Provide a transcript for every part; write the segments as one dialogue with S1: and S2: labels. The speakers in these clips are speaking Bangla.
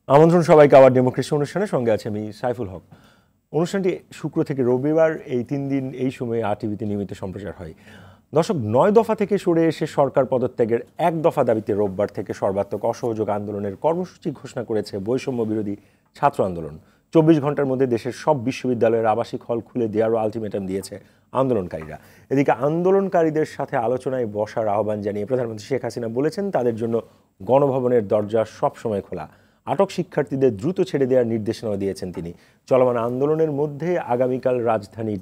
S1: আমন্ত্রণ সবাইকে আবার ডেমোক্রেসি অনুষ্ঠানের সঙ্গে আছে আমি সাইফুল হক। অনুষ্ঠানটি শুক্র থেকে রবিবার এই 3 দিন এই সময়ে আরটিভিতে নিয়মিত সম্প্রচার হয়। দর্শক, 9 দফা থেকে সরে এসে সরকার পদত্যাগের 1 দফা দাবিতে রোববার থেকে সর্বাত্মক অসহযোগ আন্দোলনের কর্মসূচি ঘোষণা করেছে বৈষম্য বিরোধী ছাত্র আন্দোলন। 24 ঘন্টার মধ্যে দেশের সব বিশ্ববিদ্যালয়ের আবাসিক হল খুলে দেওয়ারও আলটিমেটাম দিয়েছে আন্দোলনকারীরা। এদিকে আন্দোলনকারীদের সাথে আলোচনায় বসার আহ্বান জানিয়ে প্রধানমন্ত্রী শেখ হাসিনা বলেছেন তাদের জন্য গণভবনের দরজা সবসময় খোলা। আটক শিক্ষার্থীদের দ্রুত ছেড়ে দেওয়ার নির্দেশনাও দিয়েছেন তিনি। চলমান আন্দোলনের মধ্যে আগামীকাল রাজধানী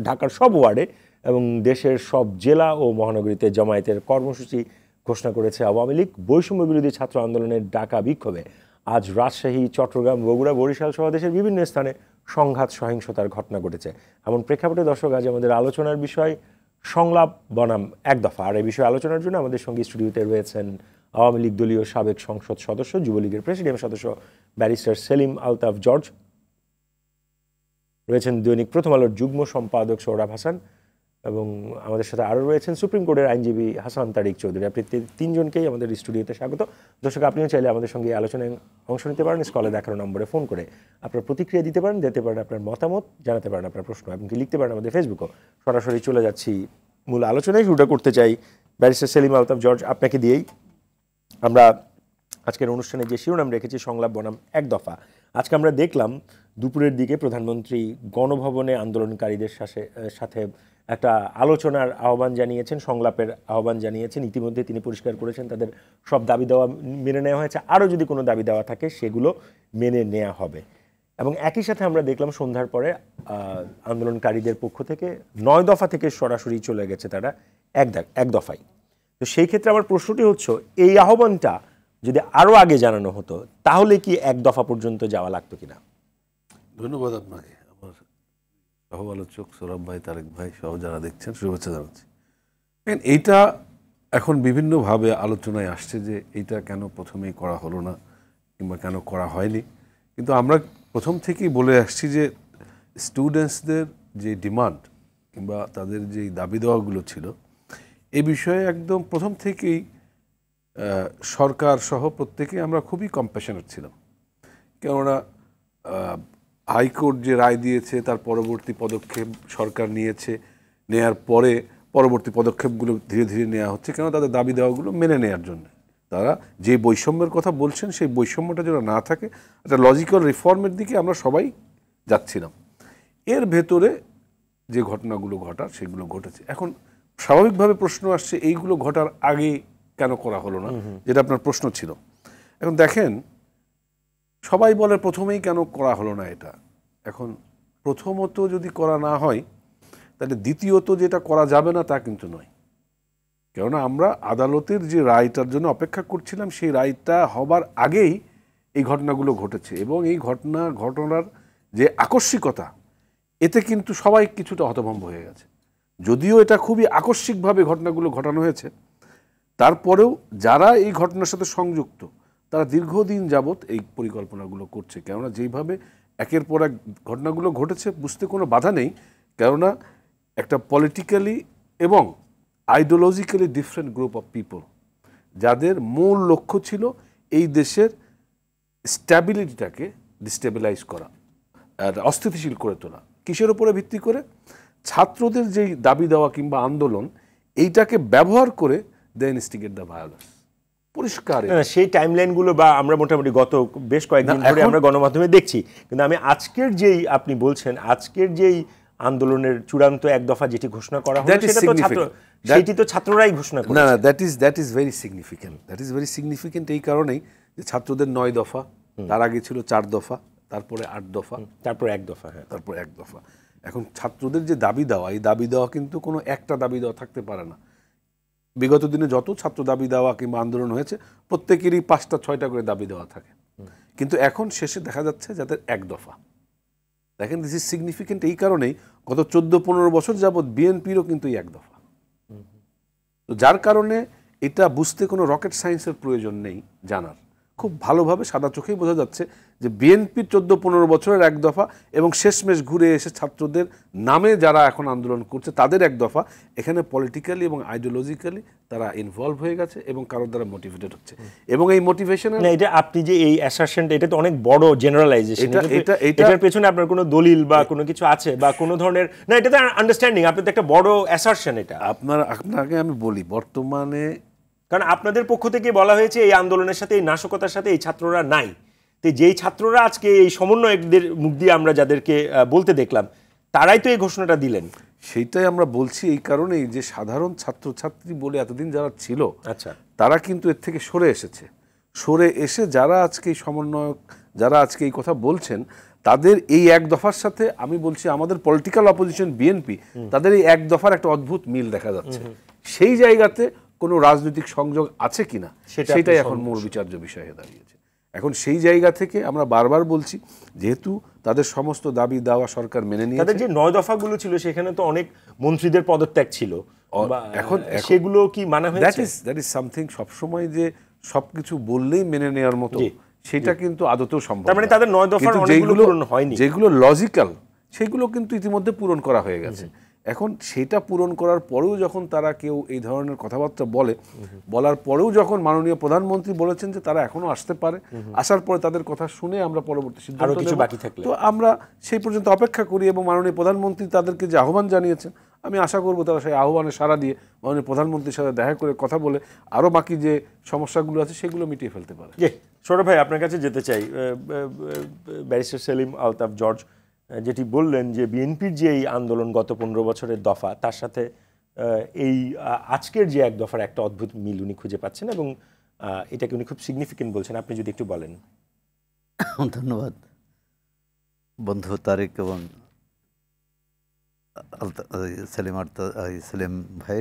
S1: ঢাকার সব ওয়ার্ডে এবং দেশের সব জেলা ও মহানগরীতে জামায়াতের কর্মসূচি ঘোষণা করেছে আওয়ামী লীগ। বৈষম্য বিরোধী ছাত্র আন্দোলনের ডাকা বিক্ষোভে আজ রাজশাহী, চট্টগ্রাম, বগুড়া, বরিশাল সহ দেশের বিভিন্ন স্থানে সংঘাত সহিংসতার ঘটনা ঘটেছে। এমন প্রেক্ষাপটে দর্শক, আজ আমাদের আলোচনার বিষয় সংলাপ বনাম 1 দফা। আর এই বিষয়ে আলোচনার জন্য আমাদের সঙ্গে স্টুডিওতে রয়েছেন আওয়ামী লীগ দলীয় সাবেক সংসদ সদস্য, যুবলীগের প্রেসিডিয়াম সদস্য ব্যারিস্টার সেলিম আলতাফ জর্জ, রয়েছেন দৈনিক প্রথম আলোর যুগ্ম সম্পাদক সৌরভ হাসান, এবং আমাদের সাথে আরও রয়েছেন সুপ্রিম কোর্টের আইনজীবী হাসান তারিক চৌধুরী। আপনি তিনজনকেই আমাদের স্টুডিওতে স্বাগত। দর্শক, আপনিও চাইলে আমাদের সঙ্গে আলোচনায় অংশ নিতে পারেন। স্কলে দেখানো নম্বরে ফোন করে আপনার প্রতিক্রিয়া দিতে পারেন আপনার মতামত জানাতে পারেন, আপনার প্রশ্ন এমনকি লিখতে পারেন আমাদের ফেসবুকও। সরাসরি চলে যাচ্ছি মূল আলোচনায়। শুরুটা করতে চাই ব্যারিস্টার সেলিম আলতাফ জর্জ, আপনাকে দিয়েই। আমরা আজকের অনুষ্ঠানে যে শিরোনাম রেখেছি সংলাপ বনাম 1 দফা। আজকে আমরা দেখলাম দুপুরের দিকে প্রধানমন্ত্রী গণভবনে আন্দোলনকারীদের সাথে একটা আলোচনার আহ্বান জানিয়েছেন, সংলাপের আহ্বান জানিয়েছেন। ইতিমধ্যে তিনি পরিষ্কার করেছেন তাদের সব দাবি দেওয়া মেনে নেওয়া হয়েছে, আরও যদি কোনো দাবি দেওয়া থাকে সেগুলো মেনে নেওয়া হবে। এবং একই সাথে আমরা দেখলাম সন্ধ্যার পরে আন্দোলনকারীদের পক্ষ থেকে 9 দফা থেকে সরাসরি চলে গেছে তারা 1 দফায়। তো সেই ক্ষেত্রে আমার প্রশ্নটি হচ্ছে, এই আহ্বানটা যদি আরও আগে জানানো হতো তাহলে কি 1 দফা পর্যন্ত যাওয়া লাগতো কিনা?
S2: ধন্যবাদ আপনাকে। আমার সহ আলোচক সৌরভ ভাই, তারেক ভাই সহ যারা দেখছেন, শুভেচ্ছা জানাচ্ছি। এইটা এখন বিভিন্নভাবে আলোচনায় আসছে যে এইটা কেন প্রথমেই করা হলো না কিংবা কেন করা হয়নি। কিন্তু আমরা প্রথম থেকেই বলে আসছি যে স্টুডেন্টসদের যে ডিমান্ড কিংবা তাদের যে দাবি দেওয়াগুলো ছিল, এই বিষয়ে একদম প্রথম থেকেই সরকার সহ প্রত্যেকেই আমরা খুবই কম্প্যাশনেট ছিলাম। কেননা হাইকোর্ট যে রায় দিয়েছে তার পরবর্তী পদক্ষেপ সরকার নিয়েছে, নেয়ার পরে পরবর্তী পদক্ষেপগুলো ধীরে ধীরে নেওয়া হচ্ছে কেন তাদের দাবি দেওয়াগুলো মেনে নেওয়ার জন্য। তারা যে বৈষম্যের কথা বলছেন সেই বৈষম্যটা যেন না থাকে, একটা লজিক্যাল রিফর্মের দিকে আমরা সবাই যাচ্ছিলাম। এর ভেতরে যে ঘটনাগুলো ঘটার সেগুলো ঘটেছে। এখন স্বাভাবিকভাবে প্রশ্ন আসছে এইগুলো ঘটার আগে কেন করা হলো না, যেটা আপনার প্রশ্ন ছিল। এখন দেখেন, সবাই বলে প্রথমেই কেন করা হলো না এটা। এখন প্রথমত যদি করা না হয় তাহলে দ্বিতীয়ত যেটা করা যাবে না তা কিন্তু নয়। কেননা আমরা আদালতের যে রায়টার জন্য অপেক্ষা করছিলাম, সেই রায়টা হবার আগেই এই ঘটনাগুলো ঘটেছে। এবং এই ঘটনার যে আকস্মিকতা, এতে কিন্তু সবাই কিছুটা হতভম্ব হয়ে গেছে। যদিও এটা খুবই আকস্মিকভাবে ঘটনাগুলো ঘটানো হয়েছে, তারপরেও যারা এই ঘটনার সাথে সংযুক্ত তারা দীর্ঘদিন যাবৎ এই পরিকল্পনাগুলো করছে। কেননা যেইভাবে একের পর এক ঘটনাগুলো ঘটেছে, বুঝতে কোনো বাধা নেই। কেননা একটা পলিটিক্যালি এবং ideologically different group of people, যাদের মূল লক্ষ্য ছিল এই দেশের স্ট্যাবিলিটিটাকে ডিস্টেবিলাইজ করা, অস্থিতিশীল করে তোলা। কিসের উপরে ভিত্তি করে? ছাত্রদের যেই দাবি দেওয়া কিংবা আন্দোলন, এইটাকে ব্যবহার করে দে ইনস্টিগেট দ্য ভায়োলেন্স। পরিষ্কার
S1: সেই টাইমলাইনগুলো বা আমরা মোটামুটি গত বেশ কয়েকদিন ধরে আমরা গণমাধ্যমে দেখছি। কিন্তু আমি আজকের যেই আপনি বলছেন, আজকের যেই আন্দোলনের চূড়ান্ত 1 দফা যেটি ঘোষণা করা হলো, সেটি তো ছাত্ররাই ঘোষণা করেছে।
S2: না, that is very significant. That is very significant এই কারণেই যে ছাত্রদের 9 দফা, তার আগে ছিল 4 দফা, তারপরে 8 দফা,
S1: তারপর 1 দফা। হ্যাঁ,
S2: তারপর 1 দফা। এখন ছাত্রদের যে দাবি দেওয়া, এই দাবি দেওয়া কিন্তু কোনো একটা দাবি দেওয়া থাকতে পারে না। বিগত দিনে যত ছাত্র দাবি দেওয়া কিংবা আন্দোলন হয়েছে, প্রত্যেকেরই 5টা 6টা করে দাবি দেওয়া থাকে। কিন্তু এখন শেষে দেখা যাচ্ছে যাদের 1 দফা। দেখেন, দিস ইজ সিগনিফিকেন্ট এই কারণেই গত 14-15 বছর যাবৎ বিএনপিরও কিন্তু 1 দফা। তো যার কারণে এটা বুঝতে কোনো রকেট সায়েন্সের প্রয়োজন নেই জানার। খুব ভালোভাবে সাদা চোখেই বোঝা যাচ্ছে যে বিএনপির 14-15 বছরের এক দফা এবং শেষমেশ ঘুরে এসে ছাত্রদের নামে যারা এখন আন্দোলন করছে তাদের এক দফা, এখানে পলিটিক্যালি এবং আইডিওলজিক্যালি তারা ইনভলভ হয়ে গেছে এবং কারোর দ্বারা মোটিভেটেড হচ্ছে। এবং এই মোটিভেশন,
S1: এটা আপনি যে এই অ্যাসারশনটা, এটা তো অনেক বড় জেনারেলাইজেশন, এটার পেছনে আপনার কোনো দলিল বা কোনো কিছু আছে বা কোনো ধরনের, না এটা তো আন্ডারস্ট্যান্ডিং, আপনি তো একটা বড় অ্যাসারশন এটা।
S2: আপনাকে আমি বলি, বর্তমানে
S1: কারণ আপনাদের পক্ষ থেকে বলা হয়েছে এই আন্দোলনের সাথে, এই নাশকতার সাথে এই ছাত্ররা নাই। তো যেই ছাত্ররা আজকে এই সমন্বয়কদের মুখ দিয়ে আমরা যাদেরকে বলতে দেখলাম, তারাই তো এই ঘোষণাটা দিলেন।
S2: সেইটাই আমরা বলছি এই কারণেই যে সাধারণ ছাত্রছাত্রী বলে এতদিন যারা ছিল,
S1: আচ্ছা,
S2: তারা কিন্তু এর থেকে সরে এসেছে। সরে এসে যারা আজকে এই সমন্বয়ক, যারা আজকে এই কথা বলছেন, তাদের এই এক দফার সাথে আমি বলছি আমাদের পলিটিক্যাল অপোজিশন বিএনপি, তাদের এই এক দফার একটা অদ্ভুত মিল দেখা যাচ্ছে। সেই জায়গাতে কোনো রাজনৈতিক সংযোগ আছে কিনা সেটাই এখন মূল বিচার্য বিষয় হয়ে দাঁড়িয়েছে। এখন সেই জায়গা থেকে আমরা বারবার বলছি, যেহেতু তাদের সমস্ত দাবি দাওয়া সরকার মেনে নিয়েছে,
S1: তাদের যে 9 দফাগুলো ছিল সেখানে তো অনেক মন্ত্রীদের পদত্যাগ ছিল, এখন সেগুলো কি মানা হয়েছে?
S2: That is something. সবসময় যে সবকিছু বললেই মেনে নেওয়ার মতো সেটা কিন্তু আদতেও সম্ভব।
S1: তার মানে তাদের 9 দফার অনেকগুলো পূরণ হয়নি।
S2: যেগুলো লজিক্যাল সেগুলো কিন্তু ইতিমধ্যে পূরণ করা হয়ে গেছে। এখন সেটা পূরণ করার পরেও যখন তারা কেউ এই ধরনের কথাবার্তা বলার পরেও যখন মাননীয় প্রধানমন্ত্রী বলেছেন যে তারা এখনো আসতে পারে, আসার পরে তাদের কথা শুনে আমরা পরবর্তী সিদ্ধান্ত নেব, তো আমরা সেই পর্যন্ত অপেক্ষা করি। এবং মাননীয় প্রধানমন্ত্রী তাদেরকে যে আহ্বান জানিয়েছেন, আমি আশা করব তারা সেই আহ্বানে সাড়া দিয়ে মাননীয় প্রধানমন্ত্রীর সাথে দেখা করে কথা বলে আরও বাকি যে সমস্যাগুলো আছে সেগুলো মিটিয়ে ফেলতে পারে।
S1: সৌরভ ভাই, আপনার কাছে যেতে চাই। ব্যারিস্টার সেলিম আলতাফ জর্জ যেটি বললেন যে বিএনপির যে এই আন্দোলন গত 15 বছরের দফা, তার সাথে এই আজকের যে এক দফার একটা অদ্ভুত মিল উনি খুঁজে পাচ্ছেন এবং এটাকে উনি খুব সিগনিফিকেন্ট বলছেন। আপনি যদি একটু বলেন।
S3: ধন্যবাদ বন্ধু তারেক এবং সেলিম ভাই।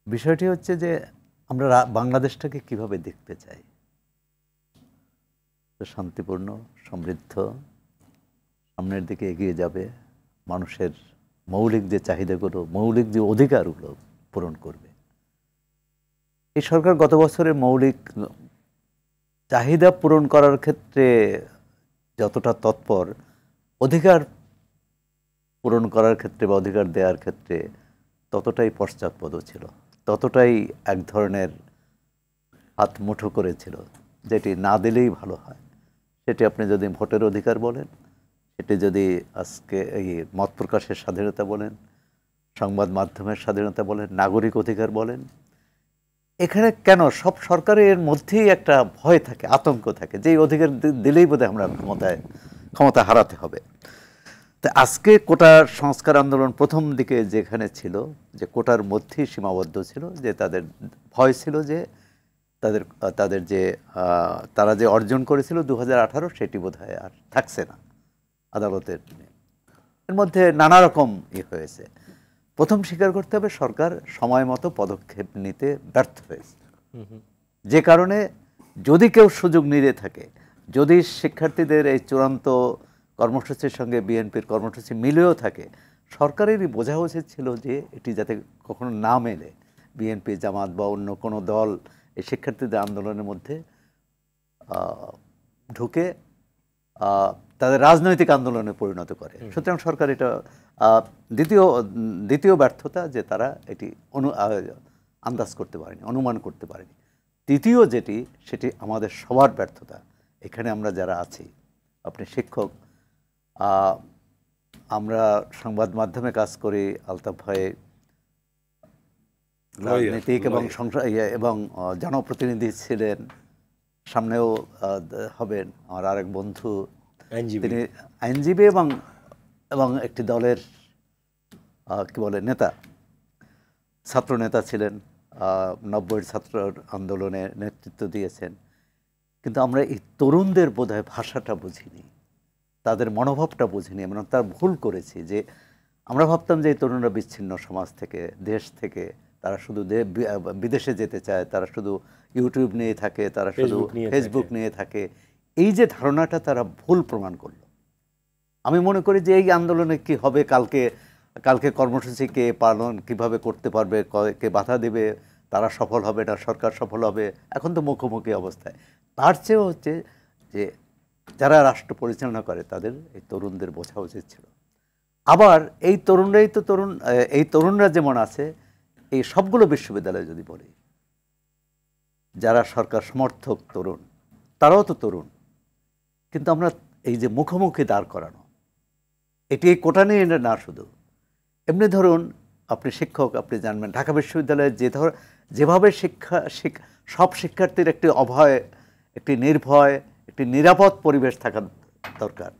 S3: বিষয়টি হচ্ছে যে আমরা বাংলাদেশটাকে কিভাবে দেখতে চাই, শান্তিপূর্ণ, সমৃদ্ধ, সামনের দিকে এগিয়ে যাবে, মানুষের মৌলিক যে চাহিদাগুলো, মৌলিক যে অধিকারগুলো পূরণ করবে। এই সরকার গত বছরের মৌলিক চাহিদা পূরণ করার ক্ষেত্রে যতটা তৎপর, অধিকার পূরণ করার ক্ষেত্রে বা অধিকার দেওয়ার ক্ষেত্রে ততটাই পশ্চাৎপদ ছিল, ততটাই এক ধরনের হাত মুঠো করেছিল, যেটি না দিলেই ভালো হয়। সেটি আপনি যদি ভোটের অধিকার বলেন, সেটি যদি আজকে এই মত প্রকাশের স্বাধীনতা বলেন, সংবাদ মাধ্যমের স্বাধীনতা বলেন, নাগরিক অধিকার বলেন, এখানে কেন সব সরকারের মধ্যেই একটা ভয় থাকে, আতঙ্ক থাকে যে এই অধিকার দিলেই বোধহয় আমরা ক্ষমতা হারাতে হবে। তো আজকে কোটার সংস্কার আন্দোলন প্রথম দিকে যেখানে ছিল, যে কোটার মধ্যেই সীমাবদ্ধ ছিল, যে তাদের ভয় ছিল যে তাদের যে তারা যে অর্জন করেছিল 2018, সেটি বোধহয় আর থাকছে না আদালতের। এর মধ্যে নানা রকম হয়েছে। প্রথম স্বীকার করতে হবে সরকার সময় মতো পদক্ষেপ নিতে ব্যর্থ হয়েছে, যে কারণে যদি কেউ সুযোগ নিয়ে থাকে, যদি শিক্ষার্থীদের এই চূড়ান্ত কর্মসূচির সঙ্গে বিএনপির কর্মসূচি মিলেও থাকে, সরকারেরই বোঝা উচিত ছিল যে এটি যাতে কখনো না মেলে, বিএনপি, জামাত বা অন্য কোনো দল এই শিক্ষার্থীদের আন্দোলনের মধ্যে ঢুকে তাদের রাজনৈতিক আন্দোলনে পরিণত করে। সুতরাং সরকার এটা দ্বিতীয় ব্যর্থতা, যে তারা এটি আন্দাজ করতে পারেনি, অনুমান করতে পারেনি। তৃতীয় যেটি, সেটি আমাদের সবার ব্যর্থতা। এখানে আমরা যারা আছি, আপনি শিক্ষক, আমরা সংবাদ মাধ্যমে কাজ করি, আলতাফ ভাই রাজনীতিক এবং জনপ্রতিনিধি ছিলেন, সামনেও হবেন। আমার আরেক বন্ধু, তিনি আইনজীবী এবং একটি দলের কি বলে নেতা, ছাত্র নেতা ছিলেন, 90-এর ছাত্র আন্দোলনে নেতৃত্ব দিয়েছেন। কিন্তু আমরা এই তরুণদের বোধহয় ভাষাটা বুঝিনি, তাদের মনোভাবটা বুঝিনি। আমরা তার ভুল করেছি যে আমরা ভাবতাম যে এই তরুণরা বিচ্ছিন্ন সমাজ থেকে, দেশ থেকে, তারা শুধু বিদেশে যেতে চায়, তারা শুধু ইউটিউব নিয়ে থাকে, তারা শুধু ফেসবুক নিয়ে থাকে। এই যে ধারণাটা তারা ভুল প্রমাণ করলো। আমি মনে করি যে এই আন্দোলনে কি হবে, কালকে কর্মসূচি কে পালন কিভাবে করতে পারবে, কে বাধা দেবে, তারা সফল হবে না, সরকার সফল হবে, এখন তো মুখোমুখি অবস্থায়। তার চেয়েও হচ্ছে যে যারা রাষ্ট্র পরিচালনা করে তাদের এই তরুণদের বোঝা উচিত ছিল। আবার এই তরুণরাই তো এই তরুণরা যেমন আছে, এই সবগুলো বিশ্ববিদ্যালয়ে যদি বলি, যারা সরকার সমর্থক তরুণ তারাও তো তরুণ, কিন্তু আমরা এই যে মুখোমুখি দাঁড় করানো, এটি এই কোটা নিয়ে না, শুধু এমনি ধরুন আপনি শিক্ষক, আপনি জানবেন ঢাকা বিশ্ববিদ্যালয়ে যেভাবে সব শিক্ষার্থীর একটি অভয়, একটি নির্ভয়, একটি নিরাপদ পরিবেশ থাকা দরকার।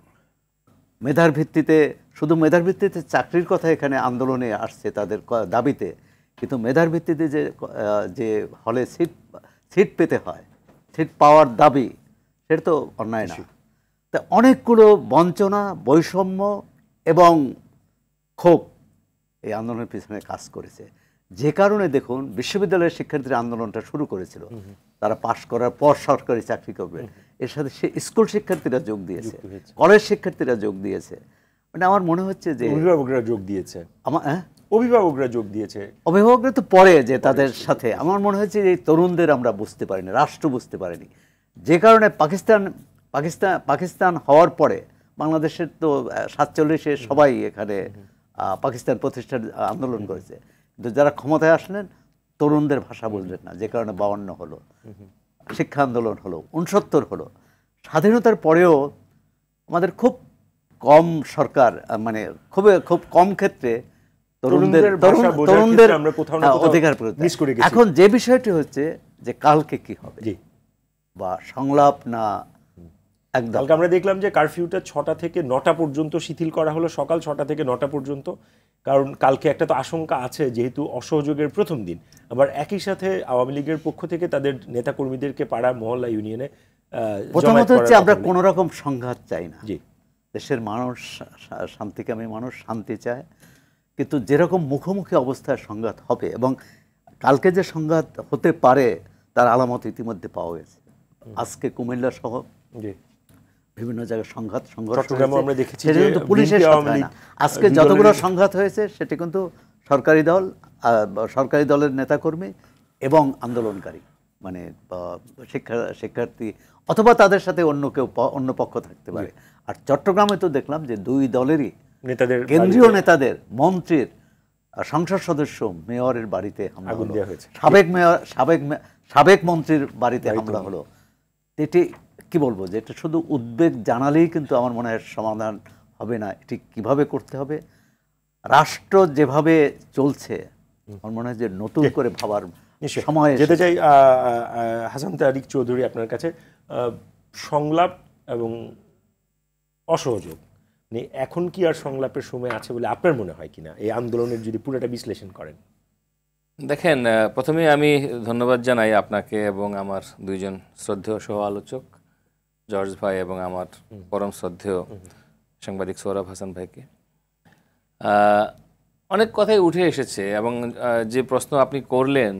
S3: মেধার ভিত্তিতে, শুধু মেধার ভিত্তিতে চাকরির কথা এখানে আন্দোলনে আসছে তাদের দাবিতে, কিন্তু মেধার ভিত্তিতে যে হলে সিট পেতে হয়, সিট পাওয়ার দাবি, সেটা তো অন্যায় না। তা অনেকগুলো বঞ্চনা, বৈষম্য এবং ক্ষোভ এই আন্দোলনের পিছনে কাজ করেছে, যে কারণে দেখুন বিশ্ববিদ্যালয়ের শিক্ষার্থীরা আন্দোলনটা শুরু করেছিল। তারা পাশ করার পর সরকারি চাকরি করবে, এর সাথে স্কুল শিক্ষার্থীরা যোগ দিয়েছে, কলেজ শিক্ষার্থীরা যোগ দিয়েছে। মানে আমার মনে হচ্ছে যে
S1: অভিভাবকরা যোগ দিয়েছে,
S3: অভিভাবকরা তো পরে যে তাদের সাথে, আমার মনে হচ্ছে যে এই তরুণদের আমরা বুঝতে পারিনি, রাষ্ট্র বুঝতে পারেনি, যে কারণে পাকিস্তান হওয়ার পরে বাংলাদেশের তো 47-এ সবাই এখানে পাকিস্তান প্রতিষ্ঠার আন্দোলন করেছে, কিন্তু যারা ক্ষমতায় আসলেন তরুণদের ভাষা বুঝলেন না, যে কারণে 52 হলো, শিক্ষা আন্দোলন হলো, 69 হলো। স্বাধীনতার পরেও আমাদের খুব কম সরকার, মানে খুব কম ক্ষেত্রে তরুণদের অধিকার প্রয়োগ। এখন যে বিষয়টি হচ্ছে যে কালকে কি হবে, বা সংলাপ না একদম।
S1: কালকে আমরা দেখলাম যে কারফিউটা 6টা থেকে 9টা পর্যন্ত শিথিল করা হলো, সকাল 6টা থেকে 9টা পর্যন্ত, কারণ কালকে একটা তো আশঙ্কা আছে যেহেতু অসহযোগের প্রথম দিন, আবার একই সাথে আওয়ামী লীগের পক্ষ থেকে তাদের নেতাকর্মীদেরকে পাড়া মহল্লা ইউনিয়নে
S3: প্রথমত হচ্ছে আমরা কোনো রকম সংঘাত চাই না। দেশের মানুষ শান্তিকামী মানুষ, শান্তি চায়, কিন্তু যেরকম মুখোমুখি অবস্থায় সংঘাত হবে, এবং কালকে যে সংঘাত হতে পারে তার আলামত ইতিমধ্যে পাওয়া গেছে। আজকে কুমিল্লা সহ বিভিন্ন জায়গায় সংঘর্ষ কিন্তু পুলিশের সাথে না। আজকে যতগুলো সংঘাত হয়েছে সেটি কিন্তু সরকারি দলের নেতাকর্মী এবং আন্দোলনকারী, মানে শিক্ষার্থী অথবা তাদের সাথে অন্য পক্ষ থাকতে পারে। আর চট্টগ্রামে তো দেখলাম যে দুই দলেরই নেতাদের, কেন্দ্রীয় নেতাদের, মন্ত্রীর, সংসদ সদস্য, মেয়রের বাড়িতে হামলা হলো, সাবেক মন্ত্রীর বাড়িতে হামলা হলো। এটি কি বলবো, যে এটা শুধু উদ্বেগ জানালেই কিন্তু আমার মনে হয় সমাধান হবে না। এটি কিভাবে করতে হবে, রাষ্ট্র যেভাবে চলছে আমার মনে হয় যে নতুন করে ভাবার সময়
S1: যেতে চাই। হাসান তারিক চৌধুরী, আপনার কাছে সংলাপ এবং অসহযোগ মানে এখন কি আর সংলাপের সময় আছে বলে আপনার মনে হয় কিনা, এই আন্দোলনের যদি পুরোটা বিশ্লেষণ করেন?
S4: দেখেন, প্রথমে আমি ধন্যবাদ জানাই আপনাকে এবং আমার দুইজন শ্রদ্ধেয় সহ আলোচক জর্জ ভাই এবং আমার পরম শ্রদ্ধেয় সাংবাদিক সৌরভ হাসান ভাইকে। অনেক কথাই উঠে এসেছে এবং যে প্রশ্ন আপনি করলেন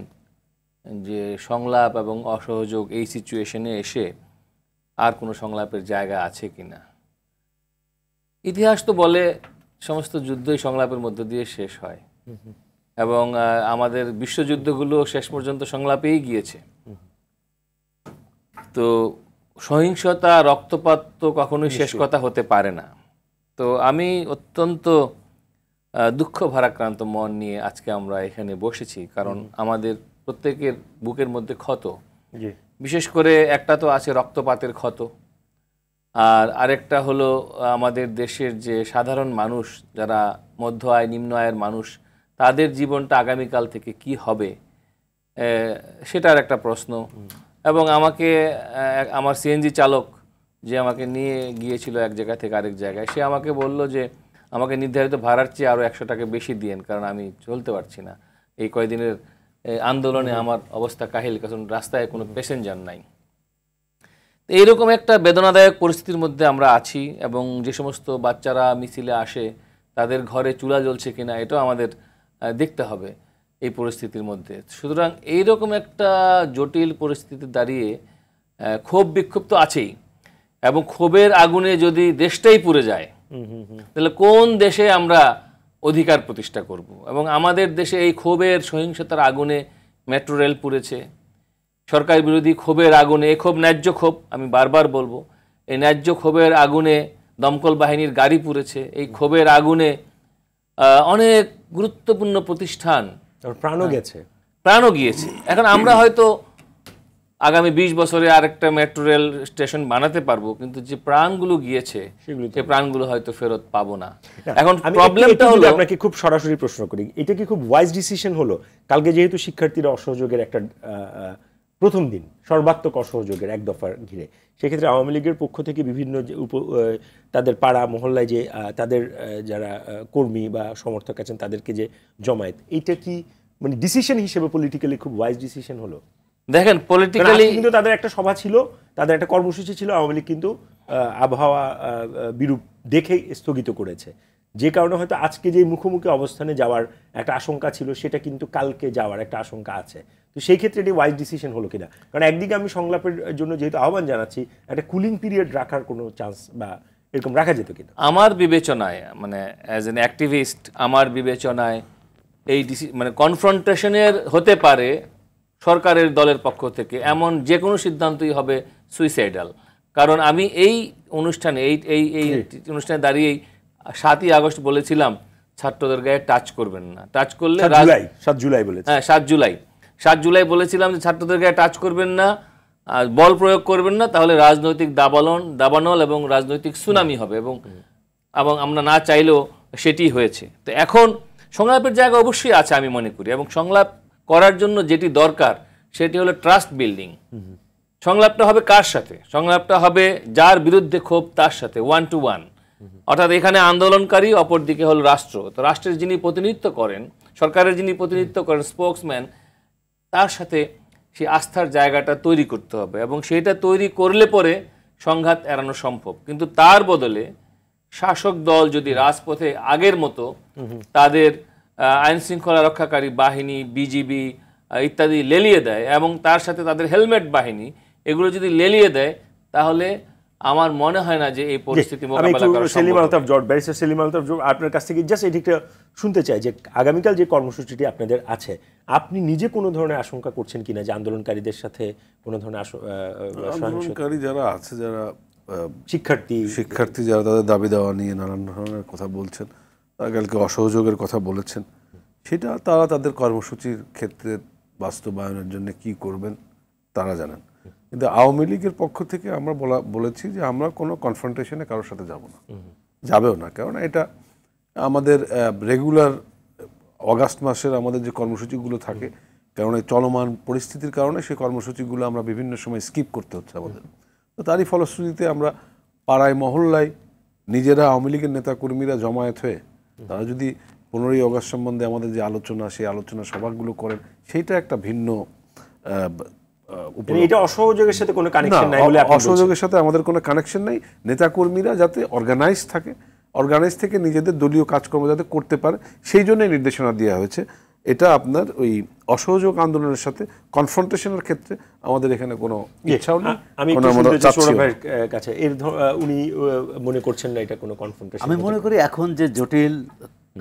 S4: যে সংলাপ এবং অসহযোগ এই সিচুয়েশনে এসে আর কোনো সংলাপের জায়গা আছে কিনা, ইতিহাস তো বলে সমস্ত যুদ্ধই সংলাপের মধ্য দিয়ে শেষ হয় এবং আমাদের বিশ্বযুদ্ধগুলো শেষ পর্যন্ত সংলাপেই গিয়েছে। তো সহিংসতা, রক্তপাত তো কখনোই শেষ কথা হতে পারে না। তো আমি অত্যন্ত দুঃখ ভারাক্রান্ত মন নিয়ে আজকে আমরা এখানে বসেছি, কারণ আমাদের প্রত্যেকের বুকের মধ্যে ক্ষত, বিশেষ করে একটা তো আছে রক্তপাতের ক্ষত, আর আরেকটা হলো আমাদের দেশের যে সাধারণ মানুষ, যারা মধ্য আয় নিম্ন আয়ের মানুষ, তাদের জীবনটা আগামীকাল থেকে কি হবে সেটার একটা প্রশ্ন। এবং আমাকে আমার সিএনজি চালক যে আমাকে নিয়ে গিয়েছিল এক জায়গা থেকে আরেক জায়গায়, সে আমাকে বলল যে আমাকে নির্ধারিত ভাড়ার চেয়ে আরও 100 টাকা বেশি দিয়েন, কারণ আমি চলতে পারছি না, এই কয়দিনের আন্দোলনে আমার অবস্থা কাহিল, কারণ রাস্তায় কোনো প্যাসেঞ্জার নাই। এইরকম একটা বেদনাদায়ক পরিস্থিতির মধ্যে আমরা আছি এবং যে সমস্ত বাচ্চারা মিছিলে আসে তাদের ঘরে চুলা জ্বলছে কিনা এটাও আমাদের দেখতে হবে এই পরিস্থিতির মধ্যে। সুতরাং এইরকম একটা জটিল পরিস্থিতিতে দাঁড়িয়ে ক্ষোভ বিক্ষোভ তো আছেই, এবং ক্ষোভের আগুনে যদি দেশটাই পুড়ে যায় তাহলে কোন দেশে আমরা অধিকার প্রতিষ্ঠা করব? এবং আমাদের দেশে এই ক্ষোভের সহিংসতার আগুনে মেট্রো রেল পুড়েছে, সরকার বিরোধী ক্ষোভের আগুনে, এ ক্ষোভ ন্যায্য ক্ষোভ, আমি বারবার বলবো, এই ন্যায্য ক্ষোভের আগুনে দমকল বাহিনীর গাড়ি পুড়েছে, এই ক্ষোভের আগুনে অনেক গুরুত্বপূর্ণ প্রতিষ্ঠান
S1: প্রাণও গেছে।
S4: প্রাণও গিয়েছে। এখন আমরা হয়তো আগামী 20 বছরে আরেকটা মেট্রো রেল স্টেশন বানাতে পারবো, কিন্তু যে প্রাণগুলো গিয়েছে সে প্রাণগুলো হয়তো ফেরত পাবো না। এখন প্রবলেমটা হলো,
S1: আপনাকে খুব সরাসরি প্রশ্ন করি, এটা কি খুব ওয়াইজ ডিসিশন হলো? কালকে যেহেতু শিক্ষার্থীরা অসহযোগের একটা প্রথম দিন সর্বাত্মক অসহযোগের এক দফার ঘিরে, সেক্ষেত্রে আওয়ামী লীগের পক্ষ থেকে বিভিন্ন যে তাদের পাড়া মহল্লায় যে তাদের যারা কর্মী বা সমর্থক আছেন তাদেরকে যে জমায়েত, এইটা কি মানে ডিসিশন হিসেবে পলিটিক্যালি খুব ওয়াইজ ডিসিশন হলো?
S4: দেখেন পলিটিক্যালি
S1: কিন্তু তাদের একটা সভা ছিল, তাদের একটা কর্মসূচি ছিল, আওয়ামী লীগ কিন্তু আবহাওয়া বিরূপ দেখেই স্থগিত করেছে, যে কারণে হয়তো আজকে যে মুখোমুখি অবস্থানে যাওয়ার একটা আশঙ্কা ছিল সেটা কিন্তু কালকে যাওয়ার একটা আশঙ্কা আছে। তো সেই ক্ষেত্রে এটি ওয়াইজ ডিসিশন হলো কিনা? কারণ একদিকে আমি সংলাপের জন্য যেহেতু আহ্বান জানাচ্ছি, একটা কুলিং পিরিয়ড রাখার কোনো চান্স বা এরকম রাখা যেত কিনা?
S4: আমার বিবেচনায়, মানে অ্যাজ এন অ্যাক্টিভিস্ট, আমার বিবেচনায় এই মানে কনফ্রন্টেশনের হতে পারে সরকারের দলের পক্ষ থেকে, এমন যে কোনো সিদ্ধান্তই হবে সুইসাইডাল। কারণ আমি এই অনুষ্ঠানে এই অনুষ্ঠানে দাঁড়িয়েই 7ই আগস্ট বলেছিলাম ছাত্রদের গায়ে টাচ করবেন না, টাচ করলে
S1: 7 জুলাই বলেছে,
S4: হ্যাঁ 7 জুলাই বলেছিলাম যে ছাত্রদের গায়ে টাচ করবেন না, বল প্রয়োগ করবেন না, তাহলে রাজনৈতিক দাবানল এবং রাজনৈতিক সুনামি হবে, এবং আমরা না চাইলেও সেটি হয়েছে। তো এখন সংলাপের জায়গা অবশ্যই আছে আমি মনে করি, এবং সংলাপ করার জন্য যেটি দরকার সেটি হলো ট্রাস্ট বিল্ডিং। সংলাপটা হবে কার সাথে? সংলাপটা হবে যার বিরুদ্ধে ক্ষোভ তার সাথে, 1 to 1। অর্থাৎ এখানে আন্দোলনকারী, অপরদিকে হলো রাষ্ট্র। তো রাষ্ট্রের যিনি প্রতিনিধিত্ব করেন, সরকারের যিনি প্রতিনিধিত্ব করেন, স্পোকসম্যান, তার সাথে সেই আস্থার জায়গাটা তৈরি করতে হবে, এবং সেইটা তৈরি করলে পরে সংঘাত এড়ানো সম্ভব। কিন্তু তার বদলে শাসক দল যদি রাজপথে আগের মতো তাদের আইন শৃঙ্খলা রক্ষাকারী বাহিনী, বিজিবি ইত্যাদি লেলিয়ে দেয়, এবং তার সাথে তাদের হেলমেট বাহিনী, এগুলো যদি লেলিয়ে দেয়, তাহলে আমার মনে হয় না যে এই পরিস্থিতি মোকাবেলা করা সম্ভব।
S1: ব্যারিস্টার সেলিম আলতাফ জোট, আপনার কাছ থেকে জাস্ট এদিকটা শুনতে চাই যে আগামীকাল যে কর্মসূচিটি আপনাদের আছে, আপনি নিজে কোনো ধরনের আশঙ্কা করছেন কিনা যে আন্দোলনকারীদের সাথে কোনো ধরনের
S2: আন্দোলনকারী যারা আছে, যারা
S1: শিক্ষার্থী
S2: যারা তাদের দাবি দেওয়া নিয়ে নানান ধরনের কথা বলছেন, তারা কালকে অসহযোগের কথা বলেছেন, সেটা তারা তাদের কর্মসূচির ক্ষেত্রে বাস্তবায়নের জন্য কি করবেন তারা জানেন। কিন্তু আওয়ামী লীগের পক্ষ থেকে আমরা বলেছি যে আমরা কোনো কনফ্রন্টেশনে কারোর সাথে যাব না, যাবেও না। কারণ এটা আমাদের রেগুলার অগাস্ট মাসের আমাদের যে কর্মসূচিগুলো থাকে, কারণ এই চলমান পরিস্থিতির কারণে সেই কর্মসূচিগুলো আমরা বিভিন্ন সময় স্কিপ করতে হচ্ছে আমাদের। তো তারই ফলশ্রুতিতে আমরা পাড়ায় মহল্লায় নিজেরা আওয়ামী লীগের নেতাকর্মীরা জমায়েত হয়ে তারা যদি 15ই আগস্ট সম্বন্ধে আমাদের যে আলোচনা, সেই আলোচনা সভাগুলো করেন, সেইটা একটা ভিন্ন।
S1: এটা অসহযোগের সাথে কোনো কানেকশন নাই বলে?
S2: অসহযোগের সাথে আমাদের কোনো কানেকশন নেই। নেতাকর্মীরা যাতে অর্গানাইজ থাকে, অর্গানাইজ থেকে নিজেদের দলীয় কাজকর্ম যাতে করতে পারে, সেই জন্যই নির্দেশনা দেওয়া হয়েছে। এটা আপনার ওই অসহযোগ আন্দোলনের সাথে কনফ্রন্টেশনের ক্ষেত্রে আমাদের এখানে কোনো ইচ্ছাও নেই।
S1: আমি কাছে উনি মনে করছেন না এটা কোনো কনফ্রন্টেশন?
S3: আমি মনে করি এখন যে জটিল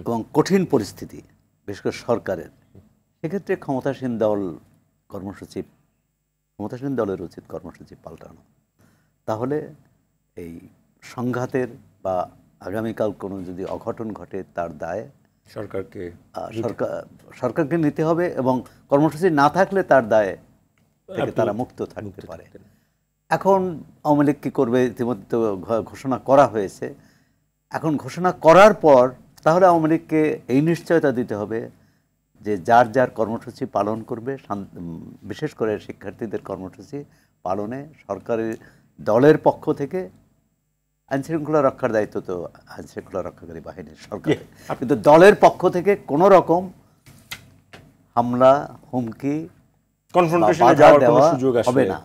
S3: এবং কঠিন পরিস্থিতি, বিশেষ করে সরকারের, সেক্ষেত্রে ক্ষমতাসীন দলের উচিত কর্মসূচি পাল্টানো। তাহলে এই সংঘাতের বা আগামীকাল কোনো যদি অঘটন ঘটে তার দায় সরকারকে নিতে হবে, এবং কর্মসূচি না থাকলে তার দায় থেকে তারা মুক্ত থাকতে পারে। এখন আওয়ামী লীগ কী করবে? ইতিমধ্যে তো ঘোষণা করা হয়েছে। এখন ঘোষণা করার পর তাহলে আওয়ামী লীগকে এই নিশ্চয়তা দিতে হবে যে যার যার কর্মসূচি পালন করবে, বিশেষ করে শিক্ষার্থীদের কর্মসূচি পালনে সরকারের দলের পক্ষ থেকে, আইনশৃঙ্খলা রক্ষার দায়িত্ব তো আইনশৃঙ্খলা রক্ষাকারী বাহিনীর, সরকারের, কিন্তু দলের পক্ষ থেকে কোনো রকম হামলা, হুমকি,
S1: কনফ্রন্টেশনে যাওয়ার কোনো সুযোগ
S3: হবে না,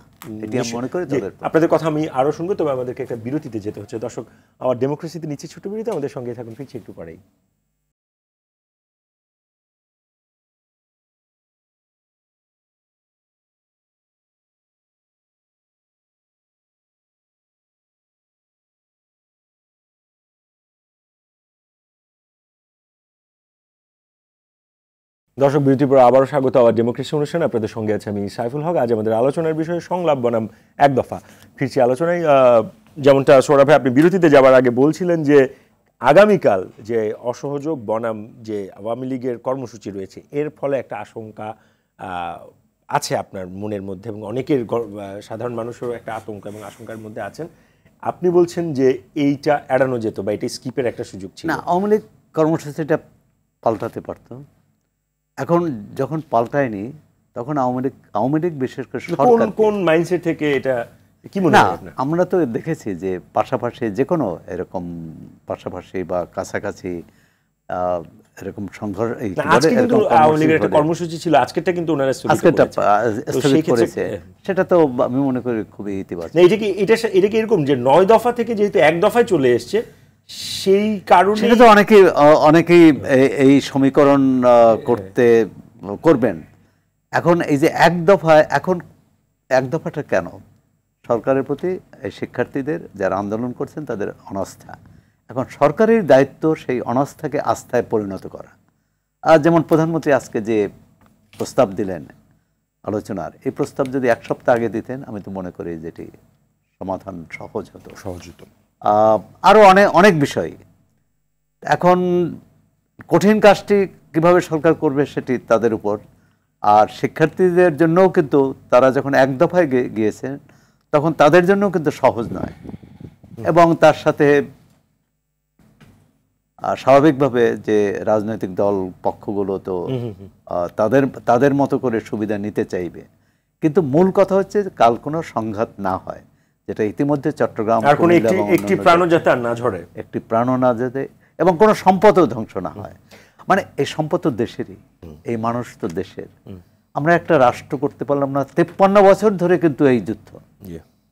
S3: এটি আমি মনে করি।
S1: আপনাদের কথা আমি আরো শুনবো, তবে আমাদেরকে একটা বিরতিতে যেতে হচ্ছে। দর্শক, আমার ডেমোক্রেসিতে নিচ্ছে ছোট বিরতি, আমাদের সঙ্গে থাকুন, ফিরছি একটু পরেই। দর্শক বিরতির পর আবারও স্বাগত আওয়ার ডেমোক্রেসি অনুষ্ঠানে। আপনাদের সঙ্গে আছে আমি সাইফুল হক। আজ আমাদের আলোচনার বিষয় সংলাপ বনাম এক দফা। ফিরছি আলোচনায়। যেমনটা সৌরভ ভাই আপনি বিরতিতে যাওয়ার আগে বলছিলেন যে আগামীকাল যে অসহযোগ বনাম যে আওয়ামী লীগের কর্মসূচি রয়েছে, এর ফলে একটা আশঙ্কা আছে আপনার মনের মধ্যে, এবং অনেকের সাধারণ মানুষেরও একটা আতঙ্ক এবং আশঙ্কার মধ্যে আছেন। আপনি বলছেন যে এইটা এড়ানো যেত বা এটা স্কিপের একটা সুযোগ ছিল
S3: না। আওয়ামী লীগ কর্মসূচিটা পাল্টাতে পারত। এখন যখন পাল্টায়নি তখন আওয়ামী লীগ বিশেষ করে সরকার
S1: কোন মাইন্ডসেট থেকে এটা কি মনে হয় আপনার?
S3: আমরা তো দেখেছি যে পাশাপাশি যে কোনো এরকম পাশাপাশি বা কাছাকাছি এরকম সংঘর্ষ
S1: আওয়ামী লীগের একটা কর্মসূচি ছিল, আজকেরটা কিন্তু ওনারা
S3: স্থগিত করেছে। সেটা তো আমি মনে করি খুবই ইতিবাচক।
S1: এটা কি এরকম যে 9 দফা থেকে যেহেতু এক দফায় চলে এসছে, সেই কারণে
S3: সেটা তো অনেকেই এই সমীকরণ করবেন। এখন এই যে এক দফাটা কেন? সরকারের প্রতি এই শিক্ষার্থীদের যারা আন্দোলন করছেন তাদের অনাস্থা। এখন সরকারের দায়িত্ব সেই অনাস্থাকে আস্থায় পরিণত করা। আর যেমন প্রধানমন্ত্রী আজকে যে প্রস্তাব দিলেন আলোচনার, এই প্রস্তাব যদি এক সপ্তাহ আগে দিতেন আমি তো মনে করি যেটি সমাধান সহজ হতো। আরও অনেক বিষয়। এখন কঠিন কাজটি কিভাবে সরকার করবে সেটি তাদের উপর। আর শিক্ষার্থীদের জন্যও কিন্তু তারা যখন এক দফায় গিয়েছেন তখন তাদের জন্যও কিন্তু সহজ নয়। এবং তার সাথে স্বাভাবিকভাবে যে রাজনৈতিক দল পক্ষগুলো তো তাদের মতো করে সুবিধা নিতে চাইবে, কিন্তু মূল কথা হচ্ছে কাল কোনো সংঘাত না হয়, যেটা ইতিমধ্যে চট্টগ্রাম
S1: একটি প্রাণও যাতে না ঝরে,
S3: একটি প্রাণও না যেতে, এবং কোনো সম্পদও ধ্বংস না হয়। মানে এই সম্পদ তো দেশেরই, এই মানুষ তো দেশের। আমরা একটা রাষ্ট্র করতে পারলাম না 53 বছর ধরে, কিন্তু এই যুদ্ধ